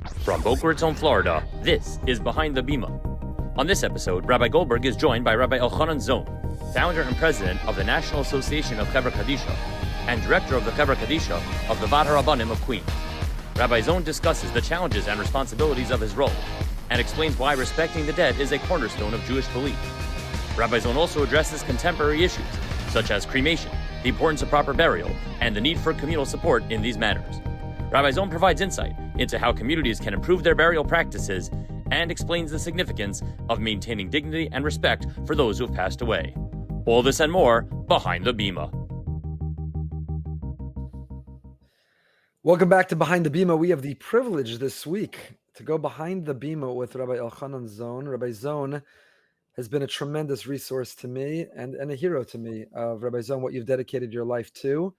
From Boca Raton, Florida, this is Behind the Bima. On this episode, Rabbi Goldberg is joined by Rabbi Elchonon Zohn, founder and president of the National Association of Chevra Kadisha and director of the Chevra Kadisha of the Vaad Harabonim of Queens. Rabbi Zohn discusses the challenges and responsibilities of his role and explains why respecting the dead is a cornerstone of Jewish belief. Rabbi Zohn also addresses contemporary issues, such as cremation, the importance of proper burial, and the need for communal support in these matters. Rabbi Zohn provides insight into how communities can improve their burial practices and explains the significance of maintaining dignity and respect for those who have passed away. All this and more, Behind the Bima. Welcome back to Behind the Bima. We have the privilege this week to go behind the Bima with Rabbi Elchonon Zohn. Rabbi Zohn has been a tremendous resource to me and a hero to me. Rabbi Zohn, what you've dedicated your life to.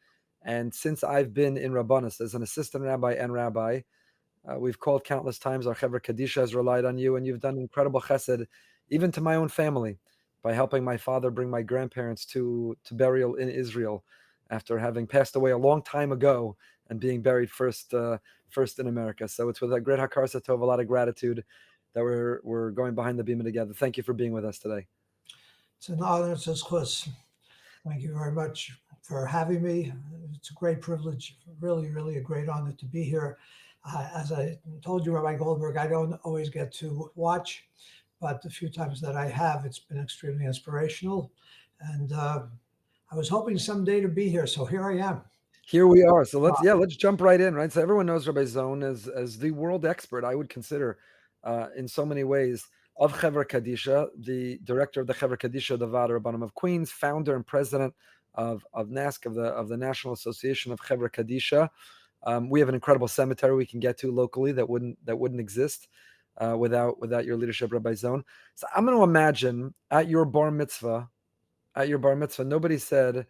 And since I've been in Rabbanis as an assistant rabbi and rabbi, we've called countless times. Our Chevra Kadisha has relied on you, and you've done incredible chesed, even to my own family, by helping my father bring my grandparents to burial in Israel after having passed away a long time ago and being buried first in America. So it's with a great Hakarsa Tov, a lot of gratitude that we're going behind the Bima together. Thank you for being with us today. It's an honor. It's a zchus. Thank you very much for having me. It's a great privilege, really, really a great honor to be here. As I told you, Rabbi Goldberg, I don't always get to watch, but the few times that I have, it's been extremely inspirational. And I was hoping someday to be here, so here I am. Here we are. So let's jump right in, right? So everyone knows Rabbi Zohn as the world expert, I would consider, in so many ways, of Chevra Kadisha, the director of the Chevra Kadisha, the Vaad Harabonim of Queens, founder and president of NASC, of the National Association of Chevra Kadisha. We have an incredible cemetery we can get to locally that wouldn't exist without your leadership, Rabbi Zohn. So I'm going to imagine at your bar mitzvah, nobody said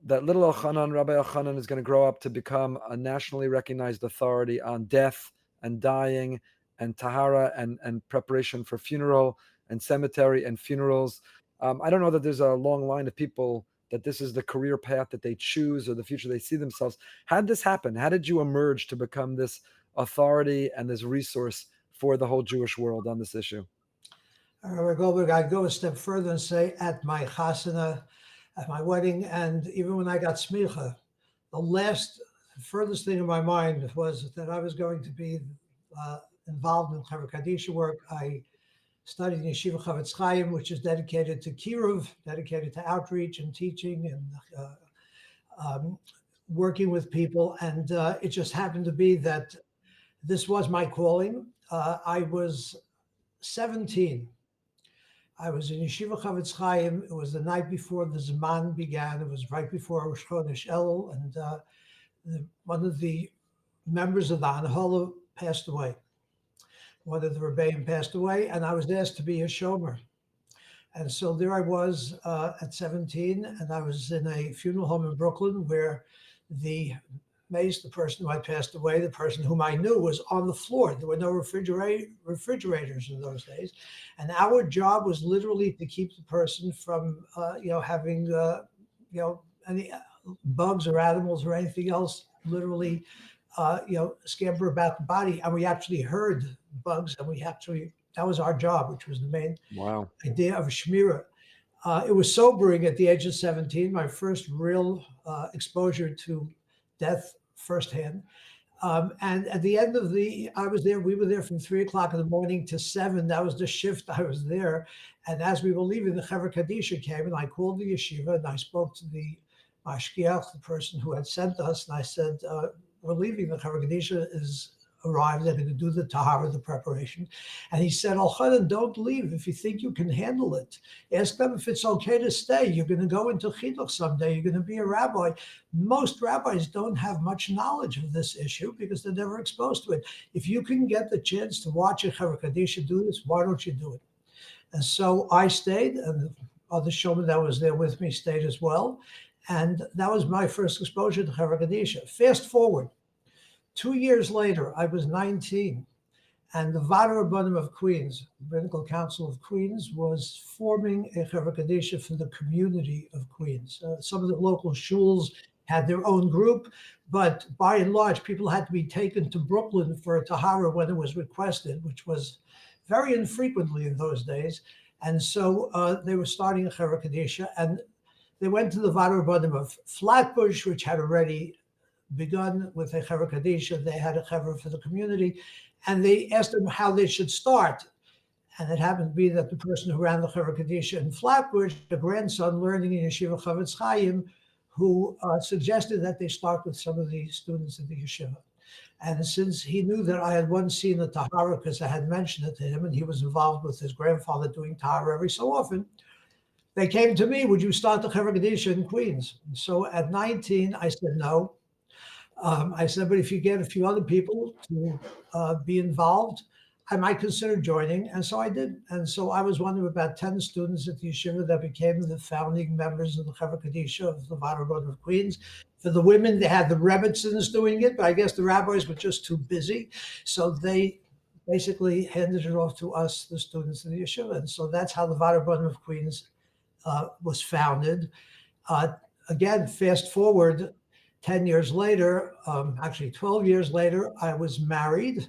that little Elchonon, Rabbi Elchonon, is going to grow up to become a nationally recognized authority on death and dying and tahara and preparation for funeral and cemetery and funerals. I don't know that there's a long line of people that this is the career path that they choose or the future they see themselves. How did this happen? How did you emerge to become this authority and this resource for the whole Jewish world on this issue? Rabbi Goldberg, I'd go a step further and say at my chasana, at my wedding, and even when I got smicha, the furthest thing in my mind was that I was going to be involved in Chevra Kadisha work. I studied in Yeshiva Chavetz Chaim, which is dedicated to kiruv, dedicated to outreach and teaching and working with people. And it just happened to be that this was my calling. I was 17. I was in Yeshiva Chavetz Chaim. It was the night before the Zman began. It was right before Rosh Chodesh Elul, and one of the members of the Anhola passed away. One of the Rebbeim passed away, and I was asked to be a shomer. And so there I was at 17, and I was in a funeral home in Brooklyn where the person who had passed away, the person whom I knew, was on the floor. There were no refrigerators in those days. And our job was literally to keep the person from, having, any bugs or animals or anything else literally, scamper about the body. And we actually heard bugs, and that was our job, which was the main idea of Shmira. It was sobering at the age of 17, my first real exposure to death firsthand. And at the end of we were there from 3:00 in the morning to 7. That was the shift I was there. And as we were leaving, the Chevra Kadisha came, and I called the yeshiva, and I spoke to the mashgiach, the person who had sent us, and I said, we're leaving, the Chevra Kadisha is arrived, they're going to do the tahara, the preparation. And he said, Elchonon, don't leave if you think you can handle it. Ask them if it's okay to stay. You're going to go into chinuch someday. You're going to be a rabbi. Most rabbis don't have much knowledge of this issue because they're never exposed to it. If you can get the chance to watch a Chevra Kadisha do this, why don't you do it? And so I stayed, and the other showman that was there with me stayed as well. And that was my first exposure to Chevra Kadisha. Fast forward. 2 years later, I was 19, and the Vaad Harabonim of Queens, the Rabbinical Council of Queens, was forming a Chevra Kadisha for the community of Queens. Some of the local shuls had their own group, but by and large, people had to be taken to Brooklyn for a tahara when it was requested, which was very infrequently in those days. And so they were starting a Chevra Kadisha, and they went to the Vaad Harabonim of Flatbush, which had already begun with a Chevra Kadisha. They had a Chevra for the community, and they asked them how they should start. And it happened to be that the person who ran the Chevra Kadisha in Flatbush, the grandson learning in Yeshiva Chavetz Chaim, who suggested that they start with some of the students in the yeshiva. And since he knew that I had once seen the tahara, because I had mentioned it to him, and he was involved with his grandfather doing tahara every so often, they came to me, would you start the Chevra Kadisha in Queens? So at 19, I said no. I said, but if you get a few other people to be involved, I might consider joining. And so I did. And so I was one of about 10 students at the yeshiva that became the founding members of the Chevra Kadisha of the Vaad Harabonim of Queens. For the women, they had the Rebbitzins doing it, but I guess the rabbis were just too busy. So they basically handed it off to us, the students in the yeshiva. And so that's how the Vaad Harabonim of Queens was founded. Again, fast forward 10 years later, actually 12 years later, I was married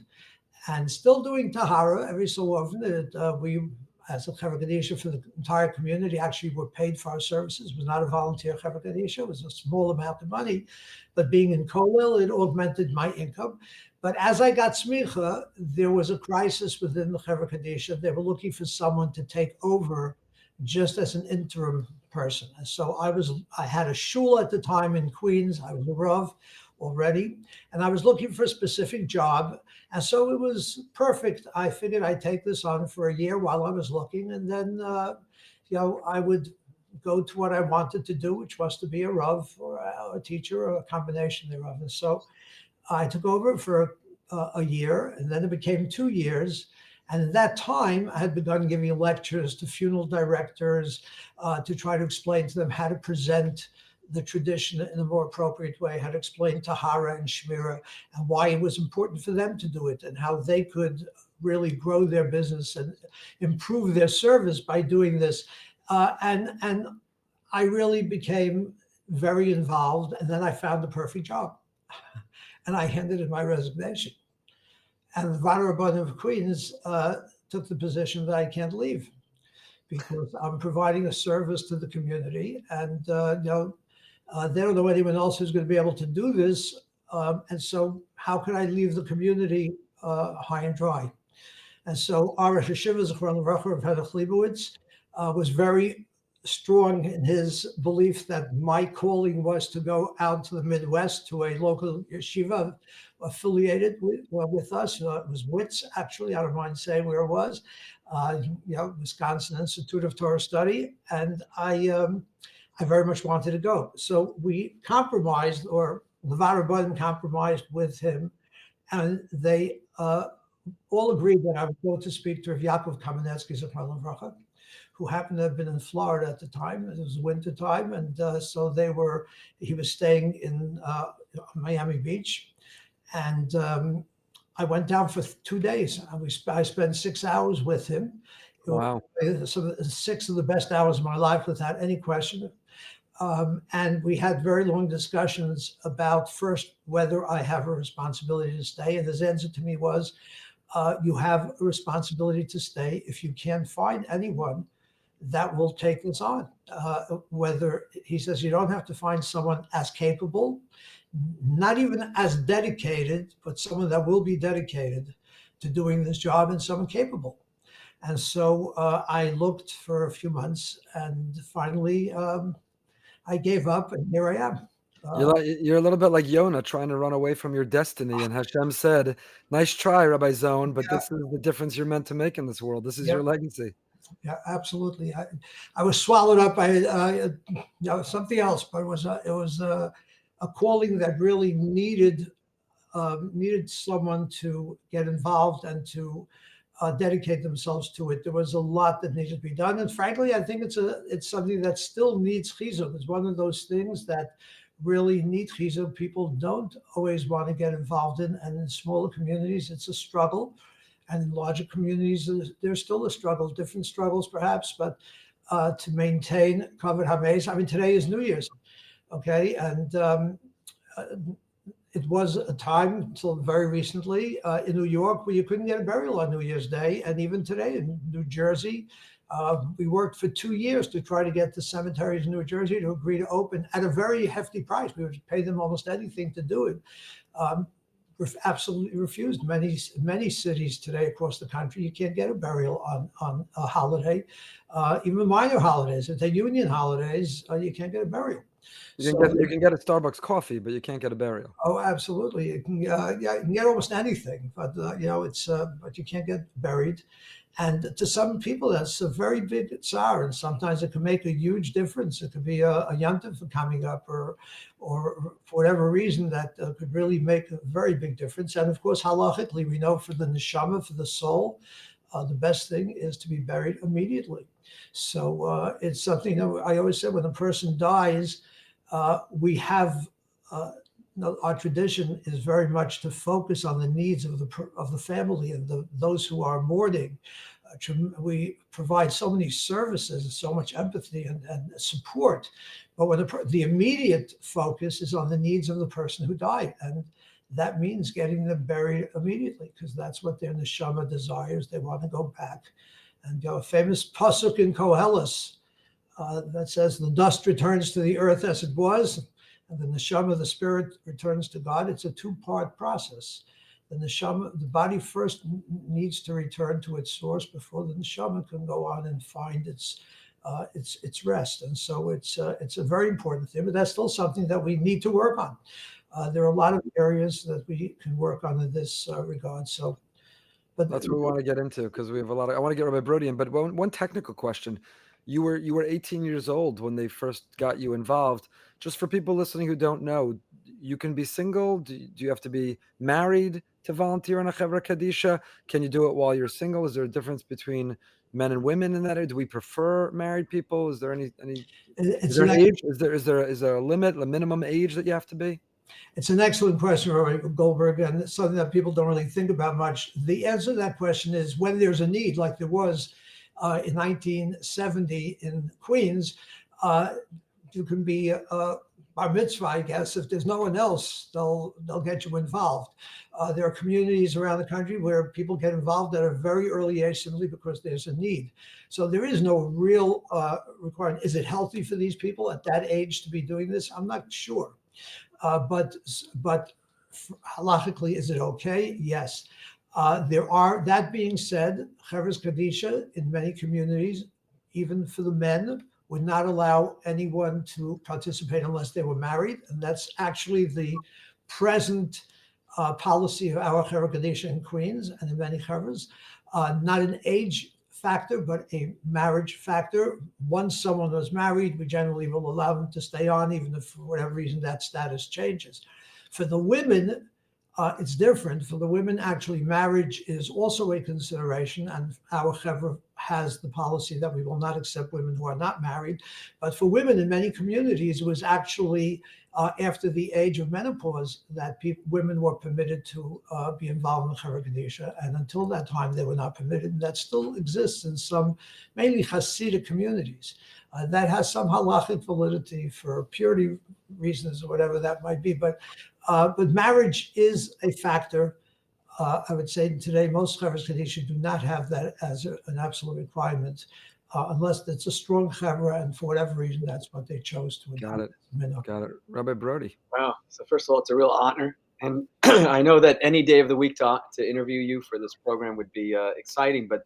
and still doing tahara every so often. We, as a Chevra Kadisha for the entire community, actually were paid for our services. It was not a volunteer Chevra Kadisha. It was a small amount of money, but being in Kolel, it augmented my income. But as I got smicha, there was a crisis within the Chevra Kadisha. They were looking for someone to take over just as an interim person. And so I had a shul at the time in Queens. I was a Rav already, and I was looking for a specific job. And so it was perfect. I figured I'd take this on for a year while I was looking, and then I would go to what I wanted to do, which was to be a Rav or a teacher or a combination thereof. And so I took over for a year, and then it became 2 years. And at that time, I had begun giving lectures to funeral directors to try to explain to them how to present the tradition in a more appropriate way, how to explain Tahara and Shmira, and why it was important for them to do it, and how they could really grow their business and improve their service by doing this. And I really became very involved, and then I found the perfect job. And I handed in my resignation. And the Vaad Harabonim of Queens took the position that I can't leave, because I'm providing a service to the community, and they don't know anyone else who's going to be able to do this. And so how can I leave the community high and dry? And so our Rosh Hashiva, Zichron Levracha, of Hedach Leibowitz, was very strong in his belief that my calling was to go out to the Midwest to a local yeshiva affiliated with us. It was WITS, actually. I don't mind saying where it was. Wisconsin Institute of Torah Study. And I very much wanted to go. So we compromised, or the Vaad Harabonim compromised with him, and they all agreed that I would go to speak to Rav Yaakov Kamenetsky, Zichron Levracha, who happened to have been in Florida at the time. It was winter time, and so he was staying in Miami Beach. And I went down for 2 days. I spent 6 hours with him. Wow. So 6 of the best hours of my life, without any question. And we had very long discussions about, first, whether I have a responsibility to stay. And his answer to me was, you have a responsibility to stay if you can't find anyone that will take this on. He says, you don't have to find someone as capable, not even as dedicated, but someone that will be dedicated to doing this job, and someone capable. And so I looked for a few months, and finally I gave up, and here I am. You're a little bit like Yonah, trying to run away from your destiny. And Hashem said, nice try, Rabbi Zohn, but this is the difference you're meant to make in this world. This is your legacy. Yeah, absolutely. I was swallowed up by something else, but it was a calling that really needed someone to get involved and to dedicate themselves to it. There was a lot that needed to be done, and frankly, I think it's something that still needs chizuk. It's one of those things that really need chizuk. People don't always want to get involved in, and in smaller communities, it's a struggle. And in larger communities, there's still a struggle, different struggles perhaps, but to maintain Kavod HaMeis. I mean, today is New Year's. Okay, and it was a time until very recently in New York where you couldn't get a burial on New Year's Day, and even today in New Jersey, we worked for 2 years to try to get the cemeteries in New Jersey to agree to open at a very hefty price. We would pay them almost anything to do it. Absolutely refused. Many cities today across the country, you can't get a burial on a holiday, even minor holidays. If they're union holidays, you can't get a burial. You can get a Starbucks coffee, but you can't get a burial. Oh, absolutely. You can, yeah, you can get almost anything, but it's but you can't get buried. And to some people, that's a very big tsar, and sometimes it can make a huge difference. It could be a yontif coming up, or for whatever reason that could really make a very big difference. And of course, halachically, we know for the neshama, for the soul, the best thing is to be buried immediately. So it's something that I always said when a person dies, we have. Our tradition is very much to focus on the needs of the family and those who are mourning. We provide so many services and so much empathy and support, but when the immediate focus is on the needs of the person who died, and that means getting them buried immediately because that's what their neshama desires. They want to go back. And a famous pasuk in Koheles that says, "The dust returns to the earth as it was, and the neshama, the spirit, returns to God." It's a two-part process. The neshama, the body first needs to return to its source before the neshama can go on and find its rest. And so it's a very important thing, but that's still something that we need to work on. There are a lot of areas that we can work on in this regard. So, but that's what we want to get into because we have a lot of. I want to get Rabbi Brody in, but one technical question: you were 18 years old when they first got you involved. Just for people listening who don't know, you can be single. Do you have to be married to volunteer on a Chevra Kadisha? Can you do it while you're single? Is there a difference between men and women in that area? Do we prefer married people? Is there any? Is there an age? Is there a limit, a minimum age that you have to be? It's an excellent question, Rabbi Goldberg, and it's something that people don't really think about much. The answer to that question is when there's a need, like there was in 1970 in Queens. You can be bar mitzvah, I guess. If there's no one else, they'll get you involved. There are communities around the country where people get involved at a very early age simply because there's a need. So there is no real requirement. Is it healthy for these people at that age to be doing this? I'm not sure. But halachically, is it okay? Yes. That being said, Chevra's Kadisha in many communities, even for the men, would not allow anyone to participate unless they were married. And that's actually the present policy of our Chevra Kadisha in Queens and in many Chevras. Not an age factor, but a marriage factor. Once someone was married, we generally will allow them to stay on, even if for whatever reason that status changes. For the women, it's different. For the women, actually, marriage is also a consideration, and our Chevra has the policy that we will not accept women who are not married. But for women in many communities, it was actually after the age of menopause that women were permitted to be involved in Chevra Kadisha, and until that time, they were not permitted. And that still exists in some, mainly Hasidic communities. That has some halachic validity for purity reasons or whatever that might be. But marriage is a factor. I would say today most Chevra Kadisha do not have that as an absolute requirement, unless it's a strong Chevra, and for whatever reason, that's what they chose to. Got it. Rabbi Brody. Wow. So first of all, it's a real honor. And I know that any day of the week to interview you for this program would be exciting, but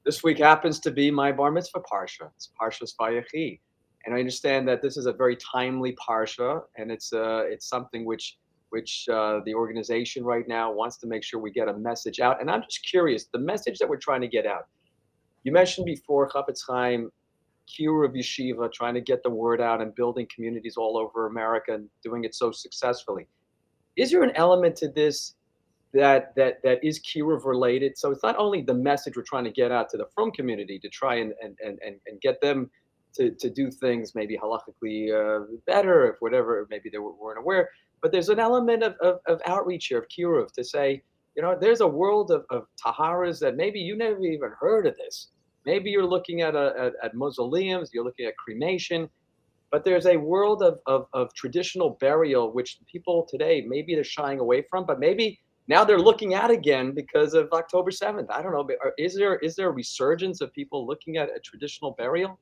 this week happens to be my bar mitzvah parsha. It's Parshas Vayechi. And I understand that this is a very timely parsha, and it's something which the organization right now wants to make sure we get a message out. And I'm just curious, the message that we're trying to get out. You mentioned before Chafetz Chaim, Kiruv of Yeshiva, trying to get the word out and building communities all over America and doing it so successfully. Is there an element to this that is Kiruv related? So it's not only the message we're trying to get out to the Frum community to try and get them to do things maybe halachically better, if whatever, maybe they weren't aware. But there's an element of outreach here, of Kiruv, to say, there's a world of taharas that maybe you never even heard of this. Maybe you're looking at mausoleums, you're looking at cremation. but there's a world of traditional burial, which people today, maybe they're shying away from, but maybe now they're looking at again because of October 7th. I don't know. But is there a resurgence of people looking at a traditional burial?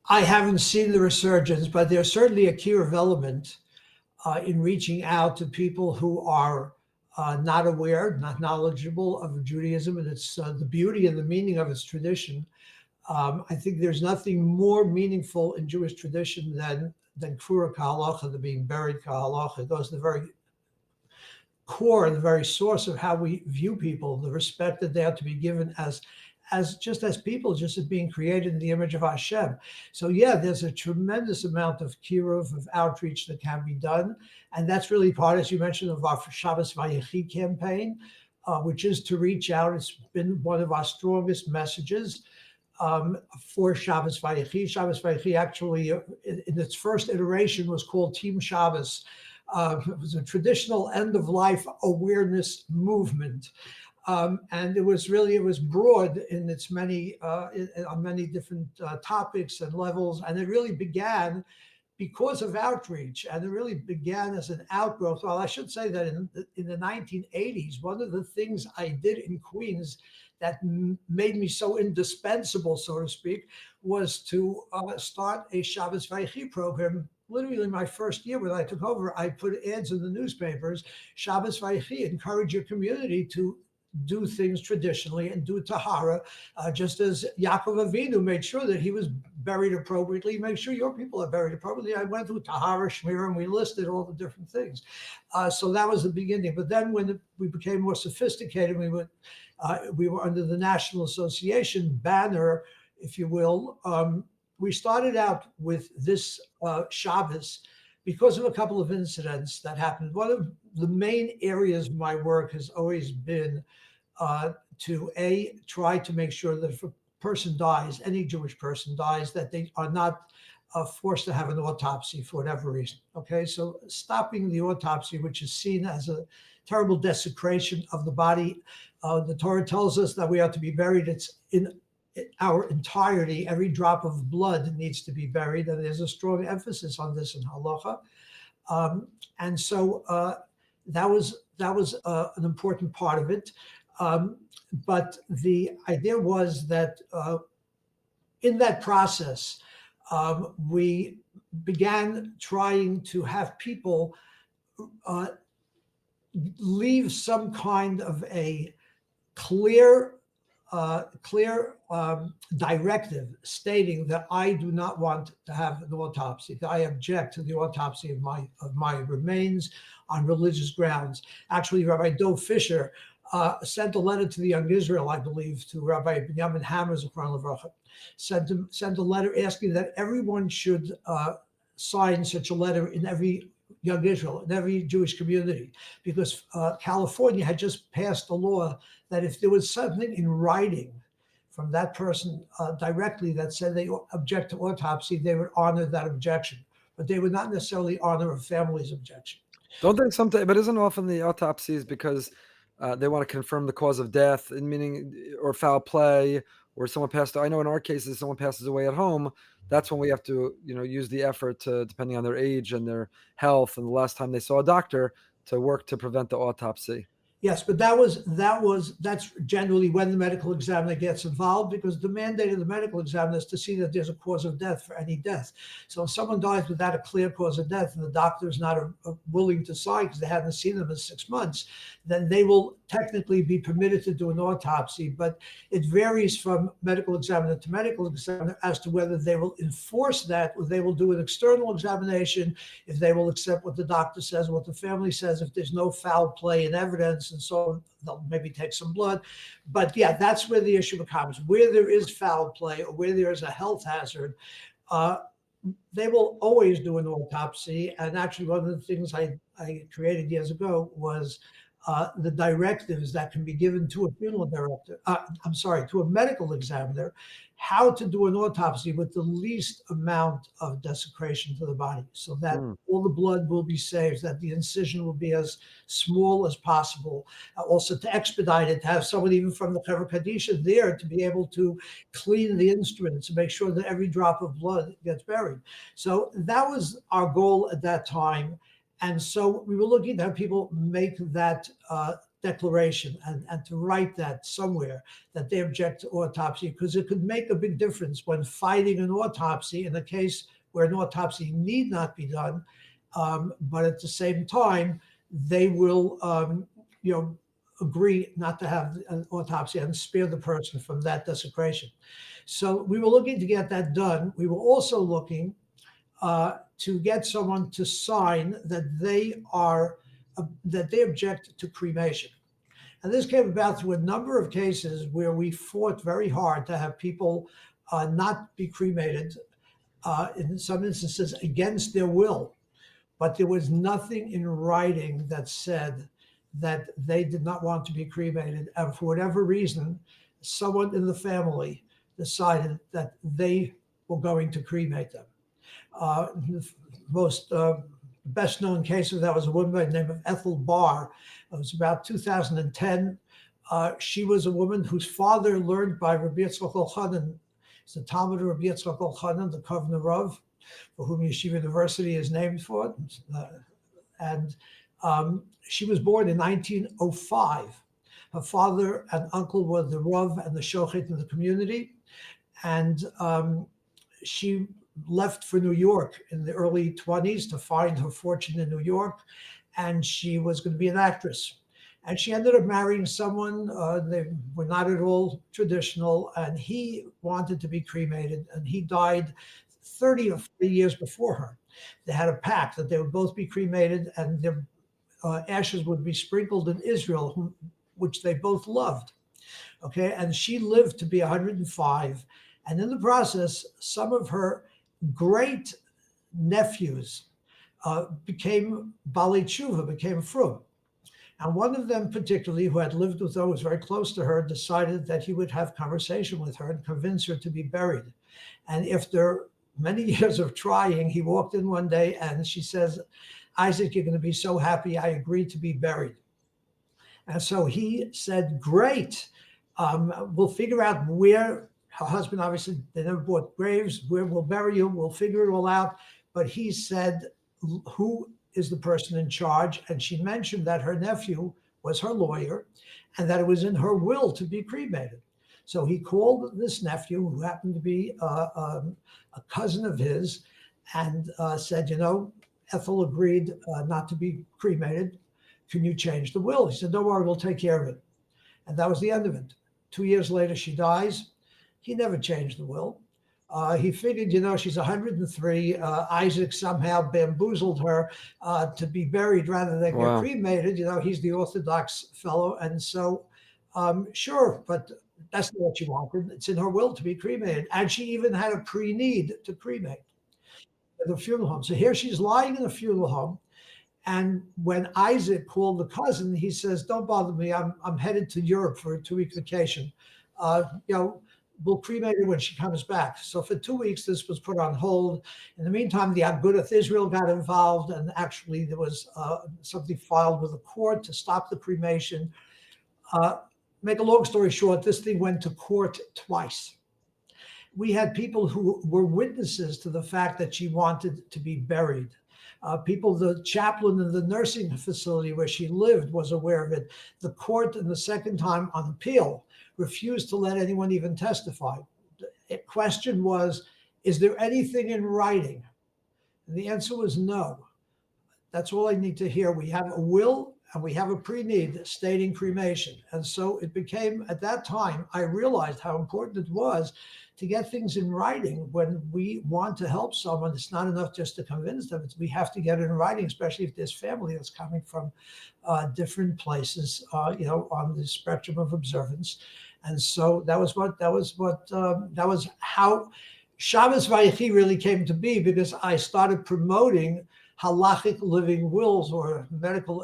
I haven't seen the resurgence, but there's certainly a key element in reaching out to people who are not aware, not knowledgeable of Judaism and its the beauty and the meaning of its tradition. I think there's nothing more meaningful in Jewish tradition than Kfura Kahalacha, the being buried Kahalacha. It goes to the very core, the very source of how we view people, the respect that they have to be given as just as people, just as being created in the image of Hashem. So yeah, there's a tremendous amount of kiruv, of outreach that can be done. And that's really part, as you mentioned, of our Shabbos Vayechi campaign, which is to reach out. It's been one of our strongest messages for Shabbos Vayechi. Shabbos Vayechi actually, in its first iteration, was called Team Shabbos. It was a traditional end-of-life awareness movement. And it was broad in its many, on many different topics and levels. And it really began because of outreach. And it really began as an outgrowth. Well, I should say that in the 1980s, one of the things I did in Queens that made me so indispensable, so to speak, was to start a Shabbos Vayechi program. Literally my first year when I took over, I put ads in the newspapers, Shabbos Vayechi, encourage your community to do things traditionally and do tahara, just as Yaakov Avinu made sure that he was buried appropriately. Make sure your people are buried appropriately. I went through tahara, shmira, and we listed all the different things. So that was the beginning. But then when we became more sophisticated, we were under the National Association banner, if you will. We started out with this Shabbos because of a couple of incidents that happened. One of the main areas of my work has always been to try to make sure that if a person dies, any Jewish person dies, that they are not forced to have an autopsy for whatever reason. Okay, so stopping the autopsy, which is seen as a terrible desecration of the body. The Torah tells us that we are to be buried. It's in our entirety. Every drop of blood needs to be buried, and there's a strong emphasis on this in halacha. And so that was an important part of it. But the idea was that in that process, we began trying to have people leave some kind of a clear directive stating that I do not want to have an autopsy, that I object to the autopsy of my remains on religious grounds. Actually, Rabbi Dov Fisher sent a letter to the Young Israel, I believe, to Rabbi Binyamin Hammer, Zichron Livracha, sent a letter asking that everyone should sign such a letter in every Young Israel, in every Jewish community, because California had just passed a law that if there was something in writing from that person directly that said they object to autopsy, they would honor that objection, but they would not necessarily honor a family's objection. Don't they sometimes, but isn't often the autopsies because they want to confirm the cause of death, meaning, or foul play, or someone passed. I know in our cases, someone passes away at home. That's when we have to, use the effort to, depending on their age and their health and the last time they saw a doctor, to work to prevent the autopsy. Yes, but that's generally when the medical examiner gets involved, because the mandate of the medical examiner is to see that there's a cause of death for any death. So if someone dies without a clear cause of death and the doctor is not willing to sign because they haven't seen them in 6 months, then they will technically be permitted to do an autopsy. But it varies from medical examiner to medical examiner as to whether they will enforce that, or they will do an external examination, if they will accept what the doctor says, what the family says, if there's no foul play in evidence, and so they'll maybe take some blood. But yeah, that's where the issue becomes. Where there is foul play or where there is a health hazard, they will always do an autopsy. And actually, one of the things I created years ago was the directives that can be given to a funeral director, to a medical examiner, how to do an autopsy with the least amount of desecration to the body so that all the blood will be saved, that the incision will be as small as possible. Also to expedite it, to have someone even from the Chevra Kadisha there to be able to clean the instruments and make sure that every drop of blood gets buried. So that was our goal at that time. And so we were looking to have people make that declaration and to write that somewhere that they object to autopsy, because it could make a big difference when fighting an autopsy in a case where an autopsy need not be done. But at the same time, they will agree not to have an autopsy and spare the person from that desecration. So we were looking to get that done. We were also looking to get someone to sign that they object to cremation. And this came about through a number of cases where we fought very hard to have people not be cremated, in some instances against their will. But there was nothing in writing that said that they did not want to be cremated. And for whatever reason, someone in the family decided that they were going to cremate them. The most best known case of that was a woman by the name of Ethel Barr. It was about 2010. She was a woman whose father learned by Rabbi Elchonon. It's the Talmud of Rabbi Elchonon, the Kovner Rav, for whom Yeshiva University is named for. And she was born in 1905. Her father and uncle were the Rav and the Shochet in the community. And she left for New York in the early 20s to find her fortune in New York. And she was going to be an actress. And she ended up marrying someone, they were not at all traditional, and he wanted to be cremated, and he died 30 or 40 years before her. They had a pact that they would both be cremated, and their ashes would be sprinkled in Israel, which they both loved. Okay, and she lived to be 105. And in the process, some of her great nephews became Balei Tshuva, became Frum. And one of them particularly, who had lived with her, was very close to her, decided that he would have conversation with her and convince her to be buried. And after many years of trying, he walked in one day and she says, "Isaac, you're going to be so happy. I agreed to be buried." And so he said, "Great. We'll figure out where," her husband, obviously, they never bought graves, "where we'll bury you. We'll figure it all out." But he said, "Who is the person in charge?" And she mentioned that her nephew was her lawyer and that it was in her will to be cremated. So he called this nephew, who happened to be a cousin of his, and said, "Ethel agreed not to be cremated. Can you change the will?" He said, "Don't worry, we'll take care of it." And that was the end of it. 2 years later, she dies. He never changed the will. He figured, she's 103. Isaac somehow bamboozled her to be buried rather than get cremated. He's the Orthodox fellow. And so, sure, but that's not what she wanted. It's in her will to be cremated. And she even had a pre-need to cremate at the funeral home. So here she's lying in a funeral home. And when Isaac called the cousin, he says, "Don't bother me. I'm headed to Europe for a 2-week vacation. We'll cremate her when she comes back." So for 2 weeks, this was put on hold. In the meantime, the Agudath Israel got involved, and actually there was something filed with the court to stop the cremation. Make a long story short, this thing went to court twice. We had people who were witnesses to the fact that she wanted to be buried. The chaplain in the nursing facility where she lived was aware of it. The court, in the second time on appeal, refused to let anyone even testify. The question was, is there anything in writing? And the answer was no. That's all I need to hear. We have a will and we have a pre-need stating cremation. And so it became, at that time, I realized how important it was to get things in writing when we want to help someone. It's not enough just to convince them. We have to get it in writing, especially if there's family that's coming from different places, on the spectrum of observance. And so that was how Shabbos Vayechi really came to be, because I started promoting halachic living wills or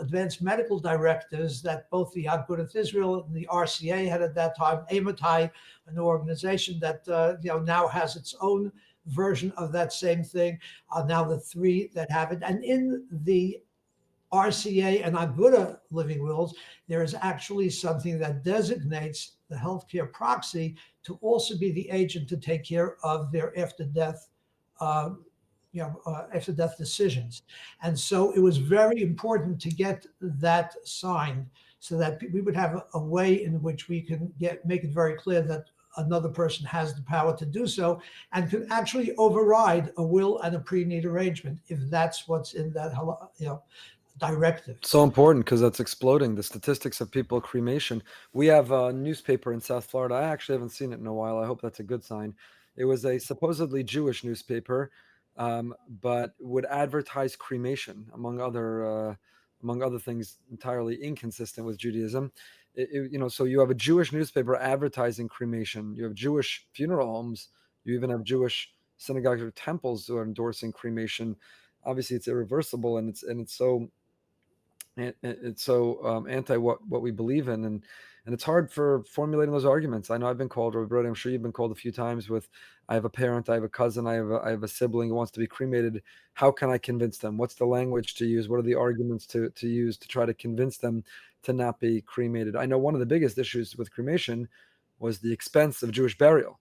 advanced medical directives that both the Agudath Israel and the RCA had at that time. Ematai, an organization that now has its own version of that same thing, are now the three that have it. And in the RCA and Aguda living wills, there is actually something that designates the healthcare proxy to also be the agent to take care of their after death decisions. And so it was very important to get that signed so that we would have a way in which we can make it very clear that another person has the power to do so and can actually override a will and a pre-need arrangement if that's what's in that directive. So important because that's exploding. The statistics of people cremation. We have a newspaper in South Florida. I actually haven't seen it in a while. I hope that's a good sign. It was a supposedly Jewish newspaper, but would advertise cremation among other things entirely inconsistent with Judaism. So you have a Jewish newspaper advertising cremation. You have Jewish funeral homes. You even have Jewish synagogues or temples who are endorsing cremation. Obviously, it's irreversible, and it's so anti what we believe in, and it's hard for formulating those arguments. I know I've been called, or I'm sure you've been called a few times with, I have a parent, I have a cousin, I have a sibling who wants to be cremated. How can I convince them? What's the language to use? What are the arguments to use to try to convince them to not be cremated? I know one of the biggest issues with cremation was the expense of Jewish burial.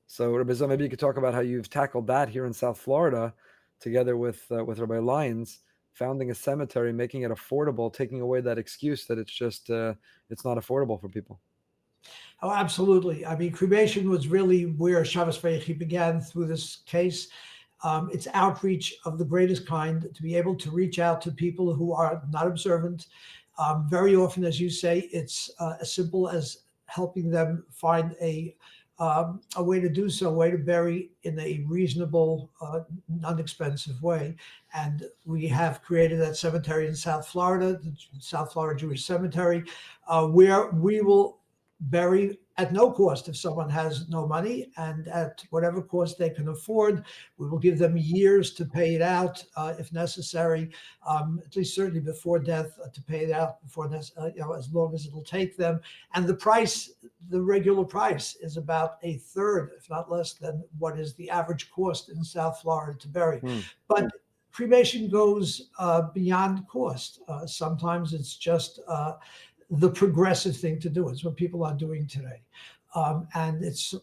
So Rabbi Zohn, maybe you could talk about how you've tackled that here in South Florida, together with Rabbi Lyons, founding a cemetery, making it affordable, taking away that excuse that it's just it's not affordable for people. Oh, absolutely. I mean, cremation was really where Shabbos Vayechi began through this case. It's outreach of the greatest kind, to be able to reach out to people who are not observant. Very often, as you say, it's as simple as helping them find a way to do so, a way to bury in a reasonable, non-expensive way. And we have created that cemetery in South Florida, the South Florida Jewish Cemetery, where we will bury at no cost if someone has no money, and at whatever cost they can afford. We will give them years to pay it out if necessary, at least certainly before death, to pay it out before as long as it'll take them. And the price, the regular price, is about a third, if not less, than what is the average cost in South Florida to bury. But cremation goes beyond cost. Sometimes it's just the progressive thing to do. It's what people are doing today. And it's,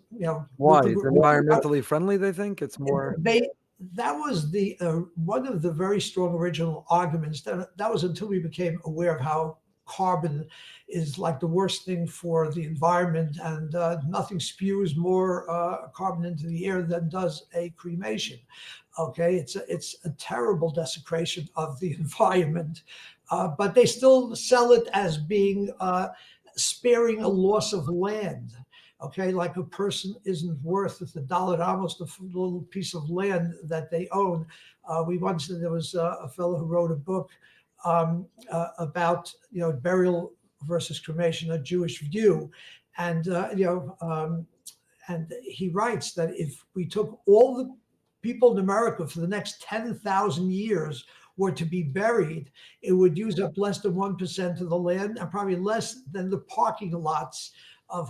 why? It's environmentally friendly, they think? It's more... That was the one of the very strong original arguments. That was until we became aware of how carbon is like the worst thing for the environment, and nothing spews more carbon into the air than does a cremation. Okay, it's a terrible desecration of the environment. But they still sell it as being sparing a loss of land. Okay, like a person isn't worth the dollar, almost a little piece of land that they own. There was a fellow who wrote a book about burial versus cremation, a Jewish view, and and he writes that if we took all the people in America for the next 10,000 years were to be buried, it would use up less than 1% of the land, and probably less than the parking lots of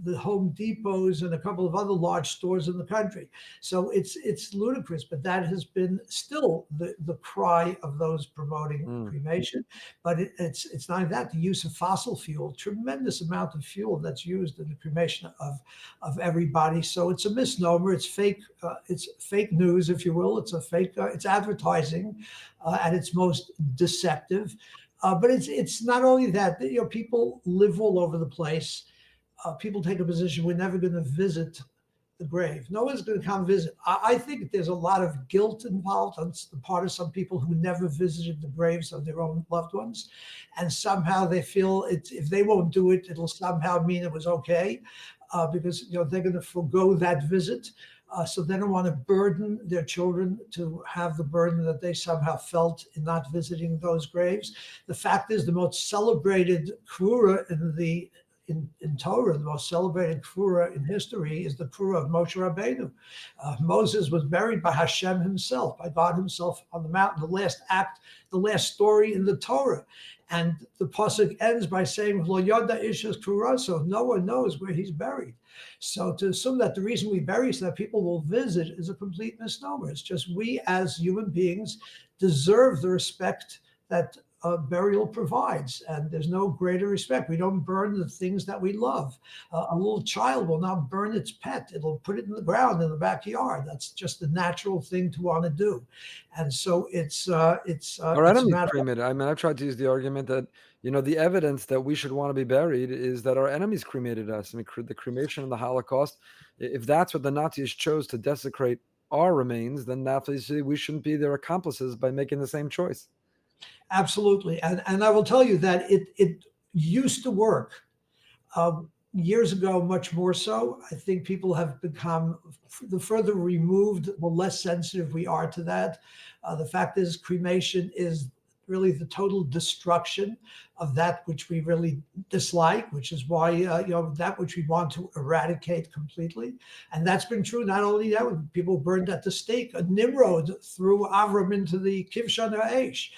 the Home Depots and a couple of other large stores in the country. So it's ludicrous, but that has been still the cry of those promoting cremation. But it's not that. The use of fossil fuel, tremendous amount of fuel that's used in the cremation of everybody. So it's a misnomer. It's fake. It's fake news, if you will. It's a fake. It's advertising at its most deceptive. But it's not only that. People live all over the place. People take a position, we're never going to visit the grave. No one's going to come visit. I think there's a lot of guilt involved on the part of some people who never visited the graves of their own loved ones. And somehow they feel if they won't do it, it'll somehow mean it was okay, because they're going to forego that visit. So they don't want to burden their children to have the burden that they somehow felt in not visiting those graves. The fact is, the most celebrated krura in the in Torah, the most celebrated kfura in history is the kfura of Moshe Rabbeinu. Moses was buried by Hashem himself, by God himself on the mountain, the last act, the last story in the Torah. And the pasuk ends by saying, Lo yoda ishas kfuraso, no one knows where he's buried. So to assume that the reason we bury so that people will visit is a complete misnomer. It's just we as human beings deserve the respect that burial provides, and there's no greater respect. We don't burn the things that we love. A little child will not burn its pet. It'll put it in the ground in the backyard. That's just the natural thing to want to do. And so it's our enemies cremated. I mean, I've tried to use the argument that, the evidence that we should want to be buried is that our enemies cremated us. I mean, the cremation and the Holocaust, if that's what the Nazis chose to desecrate our remains, then obviously we shouldn't be their accomplices by making the same choice. Absolutely. And I will tell you that it used to work years ago, much more so. I think people have become, the further removed, the less sensitive we are to that. The fact is, cremation is really the total destruction of that which we really dislike, which is why, that which we want to eradicate completely. And that's been true. Not only that, when people burned at the stake, Nimrod threw Avram into the Kivshan Ha'esh,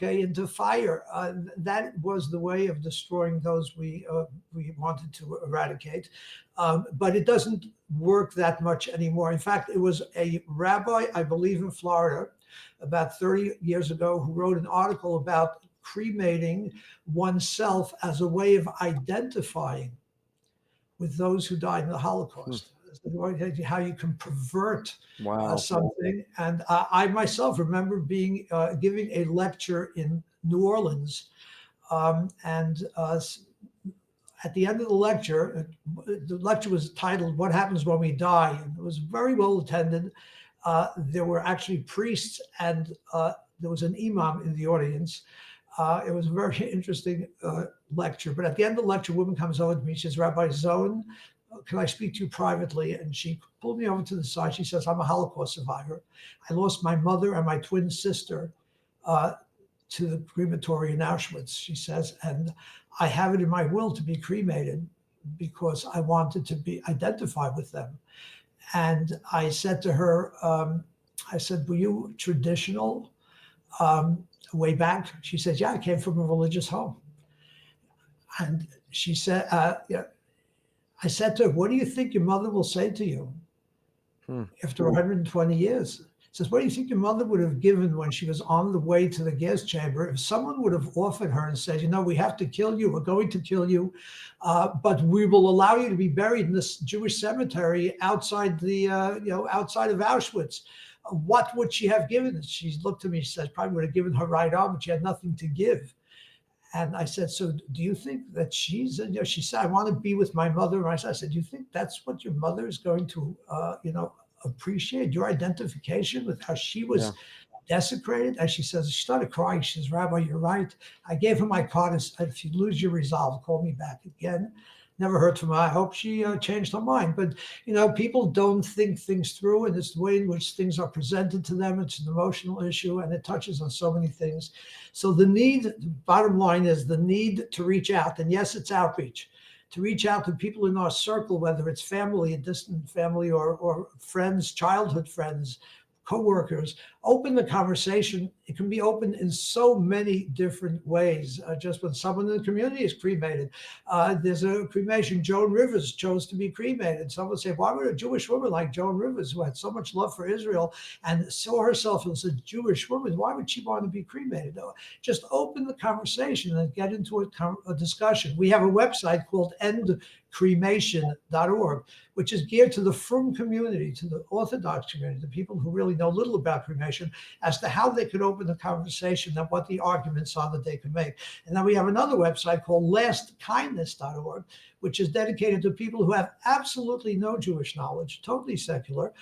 into fire. That was the way of destroying those we wanted to eradicate. But it doesn't work that much anymore. In fact, it was a rabbi, I believe in Florida, about 30 years ago, who wrote an article about cremating oneself as a way of identifying with those who died in the Holocaust. How you can pervert something. And I myself remember giving a lecture in New Orleans, and at the end of the lecture was titled, "What Happens When We Die?" And it was very well attended. There were actually priests, and there was an imam in the audience. It was a very interesting lecture. But at the end of the lecture, a woman comes over to me. She says, "Rabbi Zohn, can I speak to you privately?" And she pulled me over to the side. She says, "I'm a Holocaust survivor. I lost my mother and my twin sister to the crematory in Auschwitz," she says, "and I have it in my will to be cremated because I wanted to be identified with them." And I said to her, "Were you traditional way back?" She said, "Yeah, I came from a religious home." And she said, I said to her, "What do you think your mother will say to you after 120 years?" Says, "What do you think your mother would have given when she was on the way to the gas chamber if someone would have offered her and said, we have to kill you, we're going to kill you, but we will allow you to be buried in this Jewish cemetery outside outside of Auschwitz." What would she have given? And she looked at me, she said, "Probably would have given her right arm, but she had nothing to give." And I said, "So do you think that she said, "I want to be with my mother." And I said, "Do you think that's what your mother is going to, appreciate, your identification with how she was desecrated?" And she started crying. She says, "Rabbi, you're right. I gave her my card and said, if you lose your resolve, call me back again." Never heard from her. I hope she changed her mind. But, people don't think things through, and it's the way in which things are presented to them. It's an emotional issue, and it touches on so many things. So the bottom line is the need to reach out. And yes, it's outreach. To reach out to people in our circle, whether it's family, a distant family, or friends, childhood friends, co-workers, open the conversation. It can be opened in so many different ways. Just when someone in the community is cremated, there's a cremation. Joan Rivers chose to be cremated. Someone say, why would a Jewish woman like Joan Rivers, who had so much love for Israel and saw herself as a Jewish woman, why would she want to be cremated? Just open the conversation and get into a discussion. We have a website called endcremation.org, which is geared to the Frum community, to the Orthodox community, the people who really know little about cremation, as to how they could open the conversation and what the arguments are that they can make. And then we have another website called LastKindness.org, which is dedicated to people who have absolutely no Jewish knowledge, totally secular,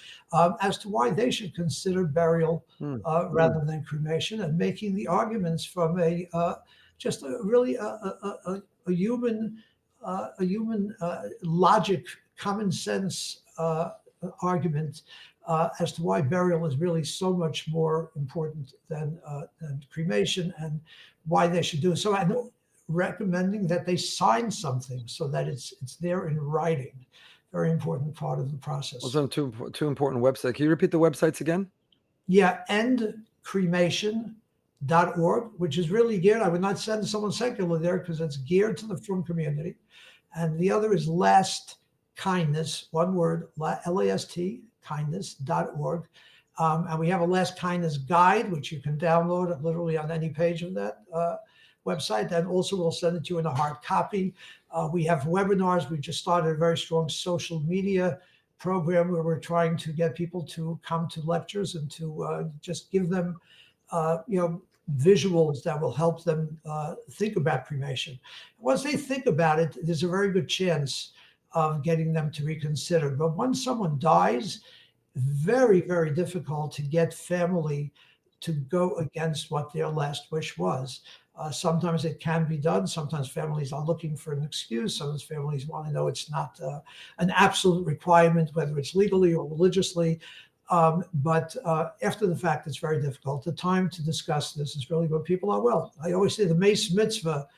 as to why they should consider burial rather than cremation, and making the arguments from a human logic, common sense argument as to why burial is really so much more important than cremation, and why they should do it. So recommending that they sign something so that it's there in writing. Very important part of the process. Also, two important websites. Can you repeat the websites again? Yeah, endcremation.org, which is really geared. I would not send someone secular there because it's geared to the frum community. And the other is Last Kindness, one word, LAST, kindness.org. And we have a Last Kindness guide, which you can download literally on any page of that website. And also we'll send it to you in a hard copy. We have webinars. We just started a very strong social media program where we're trying to get people to come to lectures and to just give them, visuals that will help them think about cremation. Once they think about it, there's a very good chance of getting them to reconsider. But once someone dies, very, very difficult to get family to go against what their last wish was. Sometimes it can be done. Sometimes families are looking for an excuse. Sometimes families want to know it's not an absolute requirement, whether it's legally or religiously. But after the fact, it's very difficult. The time to discuss this is really when people are well. I always say the Mace Mitzvah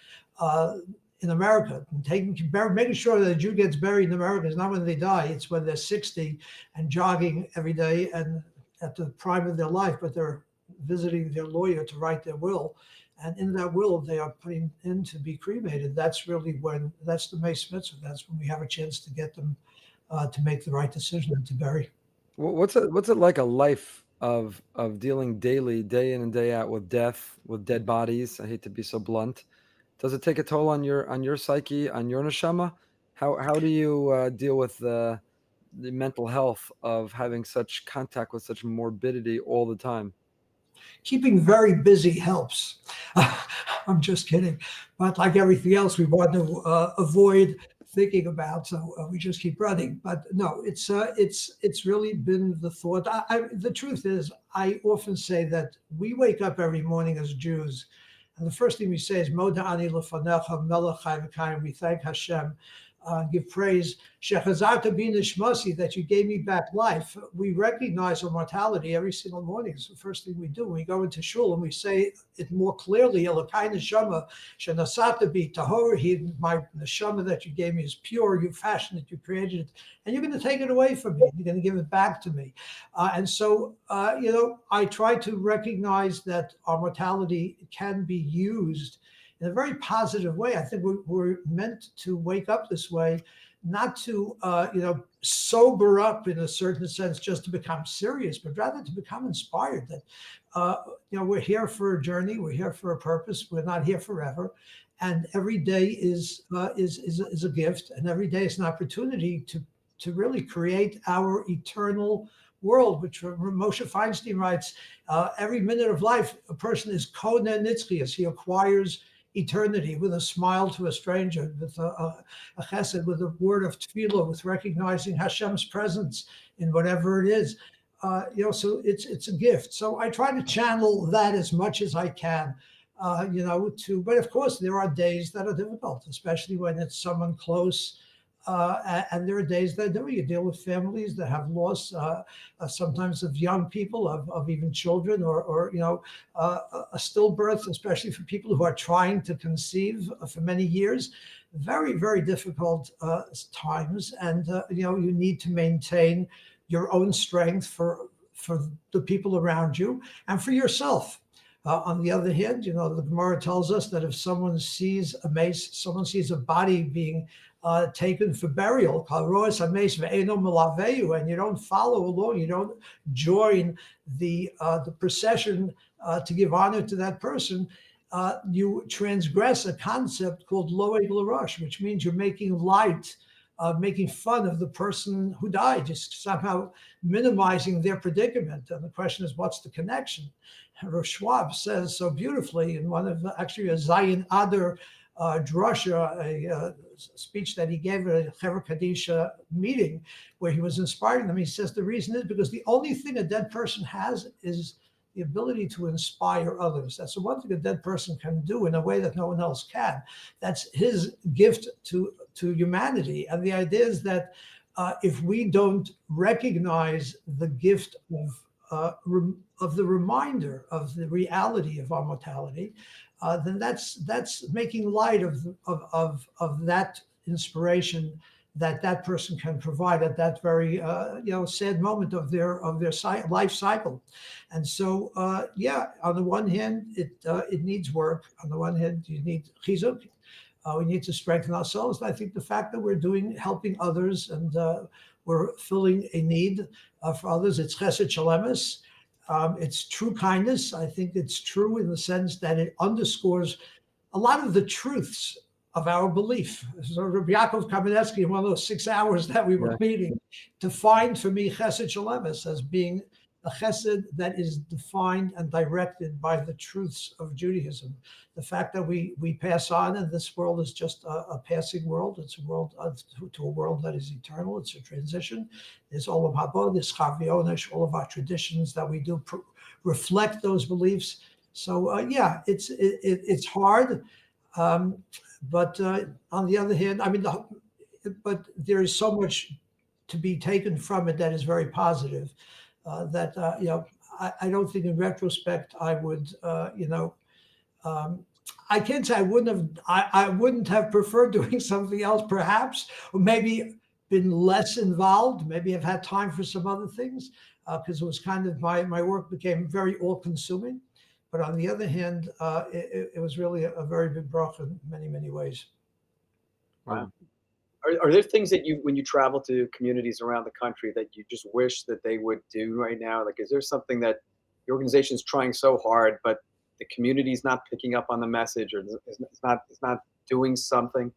in America, making sure that a Jew gets buried in America is not when they die. It's when they're 60 and jogging every day and at the prime of their life, but they're visiting their lawyer to write their will. And in that will, they are putting in to be cremated. That's really that's the Mace Mitzvah. That's when we have a chance to get them to make the right decision and to bury. What's it like, a life of dealing daily, day in and day out with death, with dead bodies? I hate to be so blunt. Does it take a toll on your psyche, on your neshama? How do you deal with the mental health of having such contact with such morbidity all the time? Keeping very busy helps. I'm just kidding. But like everything else, we want to avoid thinking about, so we just keep running. But no, it's really been the thought. The truth is, I often say that we wake up every morning as Jews, and the first thing we say is Moda ani lefanecha melech chai v'kayim. We thank Hashem, give praise, Shechazarta bi nishmasi, that you gave me back life. We recognize our mortality every single morning. It's the first thing we do. We go into shul and we say it more clearly, Elokai neshama shenasata bi tahor, my neshama that you gave me is pure, you fashioned it, you created it, and you're going to take it away from me. You're going to give it back to me. And so, I try to recognize that our mortality can be used in a very positive way. I think we're meant to wake up this way, not to, sober up in a certain sense just to become serious, but rather to become inspired that, we're here for a journey, we're here for a purpose, we're not here forever. And every day is a gift, and every day is an opportunity to really create our eternal world, which Moshe Feinstein writes, every minute of life, a person is kona nitzchias, he acquires eternity with a smile to a stranger, with a chesed, with a word of tefillah, with recognizing Hashem's presence in whatever it is. So it's a gift. So I try to channel that as much as I can, but of course there are days that are difficult, especially when it's someone close. And there are days that you deal with families that have lost, sometimes of young people, of even children, or a stillbirth, especially for people who are trying to conceive for many years. Very, very difficult times, and you need to maintain your own strength for the people around you and for yourself. On the other hand, the Gemara tells us that if someone sees a mace, someone sees a body being taken for burial, and you don't follow along, you don't join the procession to give honor to that person, you transgress a concept called loeg l'rosh, which means you're making light, making fun of the person who died, just somehow minimizing their predicament. And the question is, what's the connection? Rav Schwab says so beautifully in one of actually a Zayin Adar drasha, a speech that he gave at a Chevra Kadisha meeting where he was inspiring them. He says the reason is because the only thing a dead person has is the ability to inspire others. That's the one thing a dead person can do in a way that no one else can. That's his gift to humanity. And the idea is that if we don't recognize the gift of the reminder of the reality of our mortality, then that's making light of that inspiration that person can provide at that very sad moment of their life cycle. And so on the one hand it needs work. On the one hand you need chizuk. We need to strengthen ourselves. And I think the fact that we're helping others and we're filling a need for others, it's chesed shalemus. It's true kindness. I think it's true in the sense that it underscores a lot of the truths of our belief. So Rabbi Yaakov Kamenetsky, in one of those 6 hours that we were meeting, defined for me chesed shalemus as being a chesed that is defined and directed by the truths of Judaism. The fact that we pass on, and this world is just a passing world. It's a world to a world that is eternal. It's a transition. There's olam haba, there's chavionesh, all of our traditions that we do reflect those beliefs. So it's hard, but on the other hand, but there is so much to be taken from it that is very positive. That I don't think in retrospect I would I can't say I wouldn't have preferred doing something else perhaps, or maybe been less involved, maybe have had time for some other things, because it was kind of my work became very all-consuming. But on the other hand, it was really a very big bracha in many, many ways. Wow. Are there things that when you travel to communities around the country that you just wish that they would do right now? Like, is there something that the organization is trying so hard, but the community is not picking up on the message, or it's not doing something?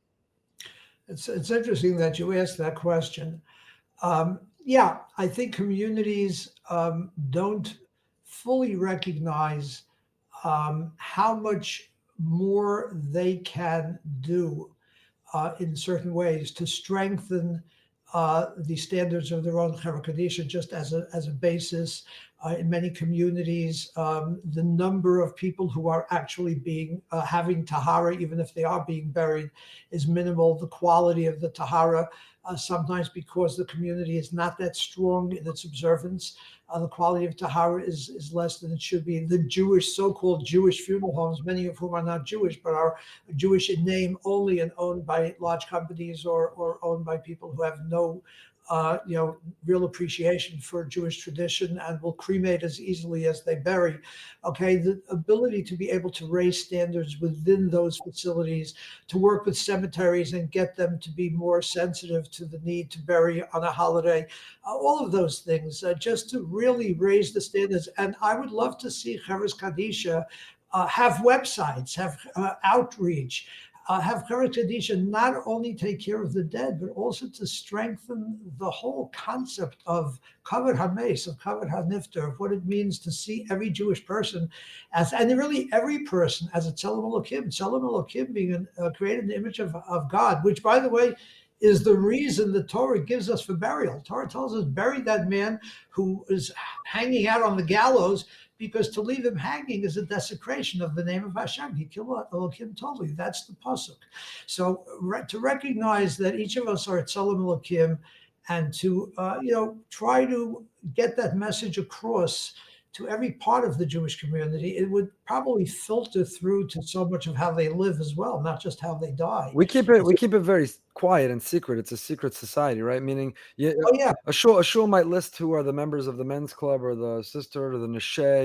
It's interesting that you asked that question. I think communities don't fully recognize how much more they can do in certain ways to strengthen the standards of their own Chevra Kadisha, just as a basis. In many communities, the number of people who are actually having tahara, even if they are being buried, is minimal. The quality of the tahara, sometimes because the community is not that strong in its observance, the quality of tahara is less than it should be. The so-called Jewish funeral homes, many of whom are not Jewish, but are Jewish in name only and owned by large companies or owned by people who have no real appreciation for Jewish tradition and will cremate as easily as they bury. Okay, the ability to be able to raise standards within those facilities, to work with cemeteries and get them to be more sensitive to the need to bury on a holiday, all of those things, just to really raise the standards. And I would love to see Chevra's Kadisha have websites, have outreach, have Chevra Kadisha not only take care of the dead, but also to strengthen the whole concept of kavod hames, of kavod hanifter, of what it means to see every Jewish person and really every person as a tzelem Elokim, being created in the image of God, which, by the way, is the reason the Torah gives us for burial. Torah tells us bury that man who is hanging out on the gallows, because to leave him hanging is a desecration of the name of Hashem. He killed Elokim totally. That's the pasuk. So to recognize that each of us are tzelem Elokim, and to try to get that message across to every part of the Jewish community, it would probably filter through to so much of how they live as well, not just how they die. We keep it very quiet and secret. It's a secret society, right? Meaning, a shul might list who are the members of the men's club or the sister or the neshe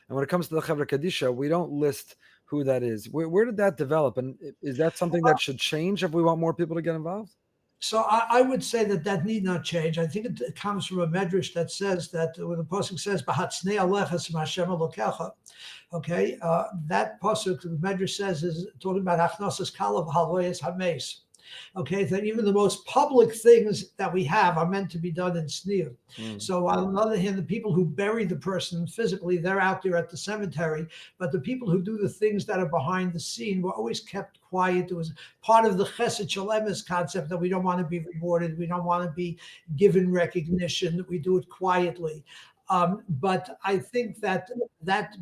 and when it comes to the Chevra Kadisha, we don't list who that is. Where did that develop, and is that something that should change if we want more people to get involved? So I would say that need not change. I think it comes from a medrash that says that when the pasuk says "B'hatznei alecha Hashem Elokecha," okay, that pasuk the medrash says is talking about achnasas kala v'halvayas hameis. Okay, that even the most public things that we have are meant to be done in snir. So on the other hand, the people who bury the person physically, they're out there at the cemetery, but the people who do the things that are behind the scene were always kept quiet. It was part of the chesed shalemus concept that we don't want to be rewarded, we don't want to be given recognition, that we do it quietly. But I think that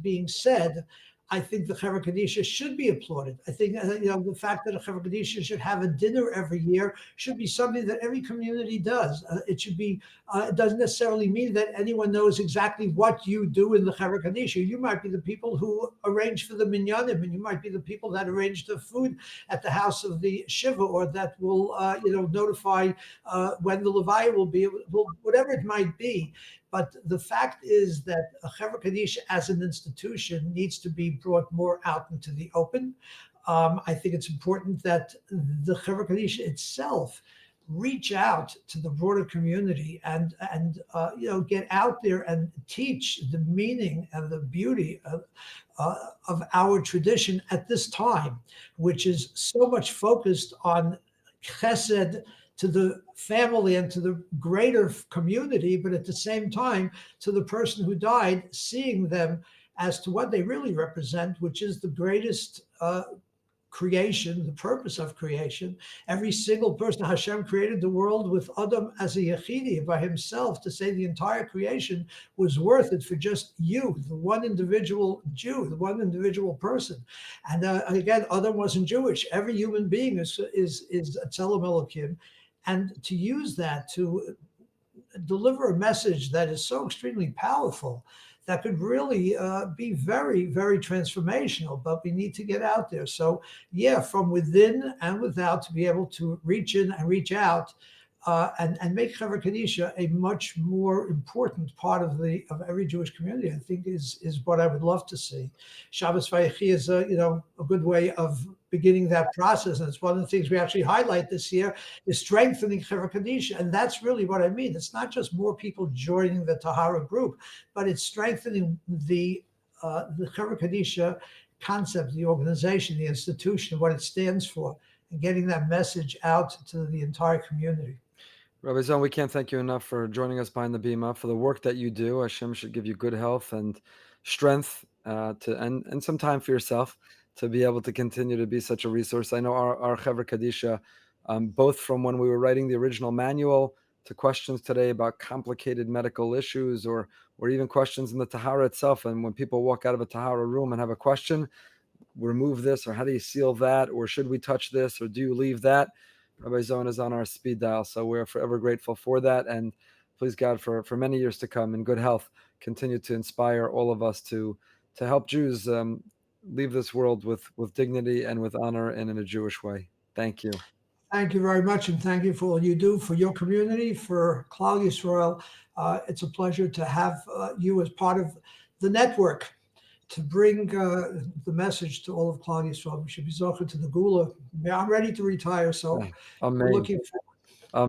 being said, I think the Chevra Kadisha should be applauded. I think the fact that a Chevra Kadisha should have a dinner every year should be something that every community does. It should be. It doesn't necessarily mean that anyone knows exactly what you do in the Chevra Kadisha. You might be the people who arrange for the minyanim, and you might be the people that arrange the food at the house of the shiva, or that will notify when the levaya will be, whatever it might be. But the fact is that a Chevra Kadisha as an institution needs to be brought more out into the open. I think it's important that the Chevra Kadisha itself reach out to the broader community and get out there and teach the meaning and the beauty of our tradition at this time, which is so much focused on chesed to the family and to the greater community, but at the same time to the person who died, seeing them as to what they really represent, which is the greatest creation, the purpose of creation. Every single person, Hashem created the world with Adam as a yechidi by himself, to say the entire creation was worth it for just you, the one individual Jew, the one individual person. And again, Adam wasn't Jewish. Every human being is a Tzelem Elokim. And to use that to deliver a message that is so extremely powerful, that could really be very, very transformational, but we need to get out there. So yeah, from within and without, to be able to reach in and reach out and make Chevra Kadisha a much more important part of every Jewish community, I think is what I would love to see. Shabbos Vayechi is a good way of beginning that process, and it's one of the things we actually highlight this year is strengthening Chevra Kadisha, and that's really what I mean. It's not just more people joining the Tahara group, but it's strengthening the Chevra Kadisha concept, the organization, the institution, what it stands for, and getting that message out to the entire community. Rabbi Zohn, we can't thank you enough for joining us behind the Bima, for the work that you do. Hashem should give you good health and strength and some time for yourself to be able to continue to be such a resource. I know our Chevra Kadisha, both from when we were writing the original manual to questions today about complicated medical issues or even questions in the Tahara itself. And when people walk out of a Tahara room and have a question, remove this, or how do you seal that, or should we touch this, or do you leave that? Rabbi Zohn is on our speed dial, so we're forever grateful for that. And please God, for many years to come in good health, continue to inspire all of us to help Jews leave this world with dignity and with honor and in a Jewish way. Thank you. Thank you very much, and thank you for all you do for your community, for Klal Yisrael. It's a pleasure to have you as part of the network to bring the message to all of Klal Yisrael. We should be zocher to the Gula. I'm ready to retire, so Amen. we're looking forward